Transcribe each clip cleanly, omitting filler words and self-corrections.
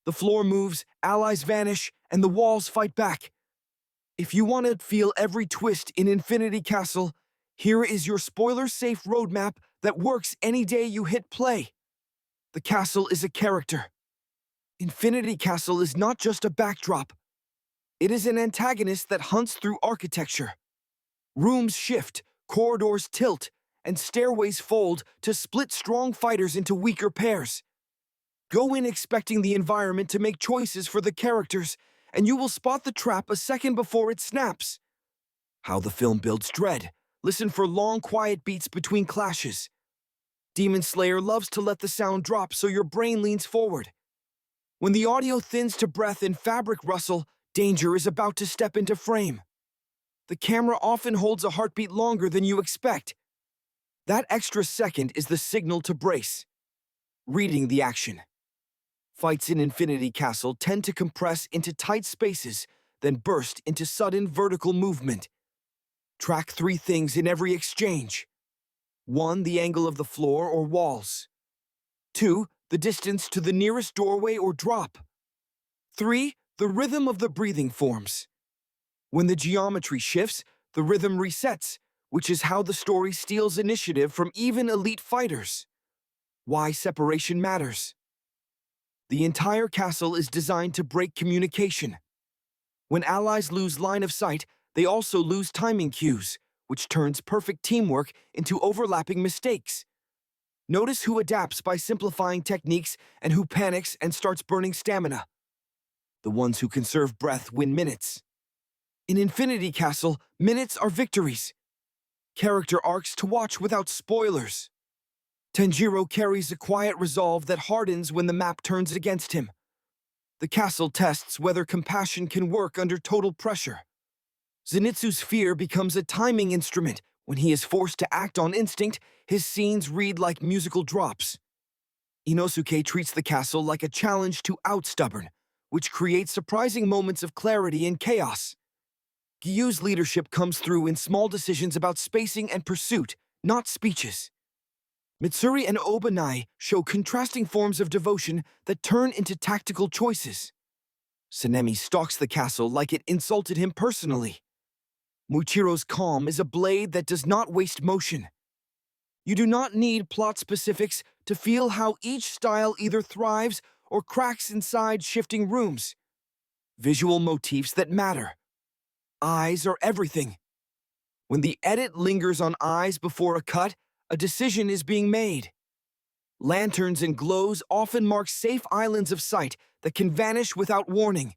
The floor moves, allies vanish, and the walls fight back. If you want to feel every twist in Infinity Castle, here is your spoiler-safe roadmap that works any day you hit play. The castle is a character. Infinity Castle is not just a backdrop. It is an antagonist that hunts through architecture. Rooms shift, corridors tilt, and stairways fold to split strong fighters into weaker pairs. Go in expecting the environment to make choices for the characters, and you will spot the trap a second before it snaps. How the film builds dread. Listen for long, quiet beats between clashes. Demon Slayer loves to let the sound drop so your brain leans forward. When the audio thins to breath and fabric rustle, danger is about to step into frame. The camera often holds a heartbeat longer than you expect. That extra second is the signal to brace. Reading the action. Fights in Infinity Castle tend to compress into tight spaces, then burst into sudden vertical movement. Track 3 things in every exchange. 1. The angle of the floor or walls. 2. The distance to the nearest doorway or drop. 3. The rhythm of the breathing forms. When the geometry shifts, the rhythm resets, which is how the story steals initiative from even elite fighters. Why separation matters. The entire castle is designed to break communication. When allies lose line of sight, they also lose timing cues, which turns perfect teamwork into overlapping mistakes. Notice who adapts by simplifying techniques and who panics and starts burning stamina. The ones who conserve breath win minutes. In Infinity Castle, minutes are victories. Character arcs to watch without spoilers. Tanjiro carries a quiet resolve that hardens when the map turns against him. The castle tests whether compassion can work under total pressure. Zenitsu's fear becomes a timing instrument. When he is forced to act on instinct, his scenes read like musical drops. Inosuke treats the castle like a challenge to out-stubborn, which creates surprising moments of clarity and chaos. Gyu's leadership comes through in small decisions about spacing and pursuit, not speeches. Mitsuri and Obanai show contrasting forms of devotion that turn into tactical choices. Sanemi stalks the castle like it insulted him personally. Muichiro's calm is a blade that does not waste motion. You do not need plot specifics to feel how each style either thrives or cracks inside shifting rooms. Visual motifs that matter. Eyes are everything. When the edit lingers on eyes before a cut, a decision is being made. Lanterns and glows often mark safe islands of sight that can vanish without warning.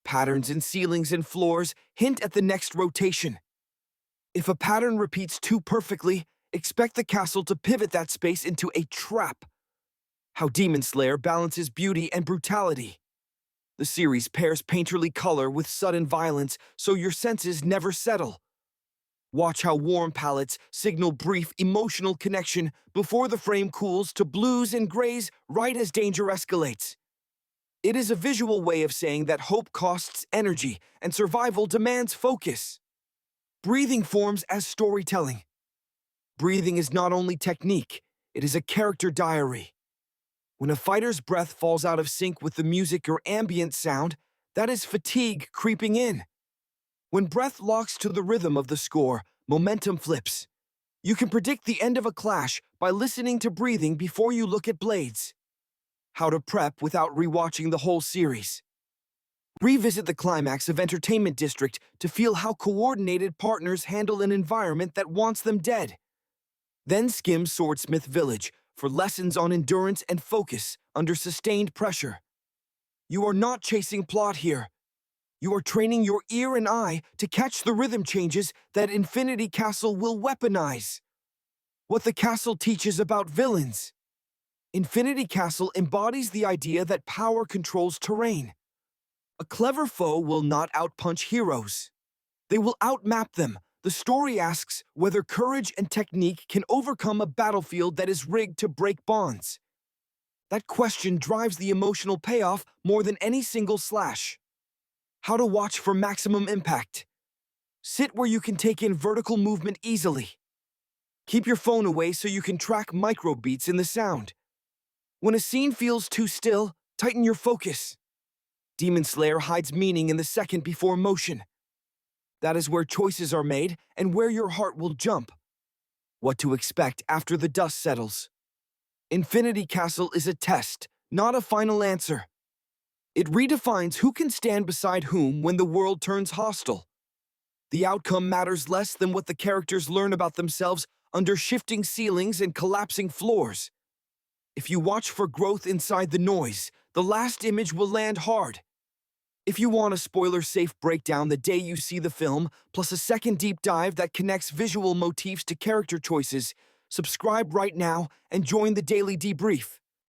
Patterns in ceilings and floors hint at the next rotation. If a pattern repeats too perfectly, expect the castle to pivot that space into a trap. How Demon Slayer balances beauty and brutality. The series pairs painterly color with sudden violence so your senses never settle. Watch how warm palettes signal brief emotional connection before the frame cools to blues and grays right as danger escalates. It is a visual way of saying that hope costs energy and survival demands focus. Breathing forms as storytelling. Breathing is not only technique, it is a character diary. When a fighter's breath falls out of sync with the music or ambient sound, that is fatigue creeping in. When breath locks to the rhythm of the score, momentum flips. You can predict the end of a clash by listening to breathing before you look at blades. How to prep without rewatching the whole series. Revisit the climax of Entertainment District to feel how coordinated partners handle an environment that wants them dead. Then skim Swordsmith Village for lessons on endurance and focus under sustained pressure. You are not chasing plot here. You are training your ear and eye to catch the rhythm changes that Infinity Castle will weaponize. What the castle teaches about villains. Infinity Castle embodies the idea that power controls terrain. A clever foe will not outpunch heroes. They will outmap them. The story asks whether courage and technique can overcome a battlefield that is rigged to break bonds. That question drives the emotional payoff more than any single slash. How to watch for maximum impact. Sit where you can take in vertical movement easily. Keep your phone away so you can track microbeats in the sound. When a scene feels too still, Tighten your focus. Demon Slayer hides meaning in the second before motion. That is where choices are made and where your heart will jump. What to expect after the dust settles. Infinity Castle is a test, not a final answer. It redefines who can stand beside whom when the world turns hostile. The outcome matters less than what the characters learn about themselves under shifting ceilings and collapsing floors. If you watch for growth inside the noise, the last image will land hard. If you want a spoiler-safe breakdown the day you see the film, plus a second deep dive that connects visual motifs to character choices, subscribe right now and join the daily debrief.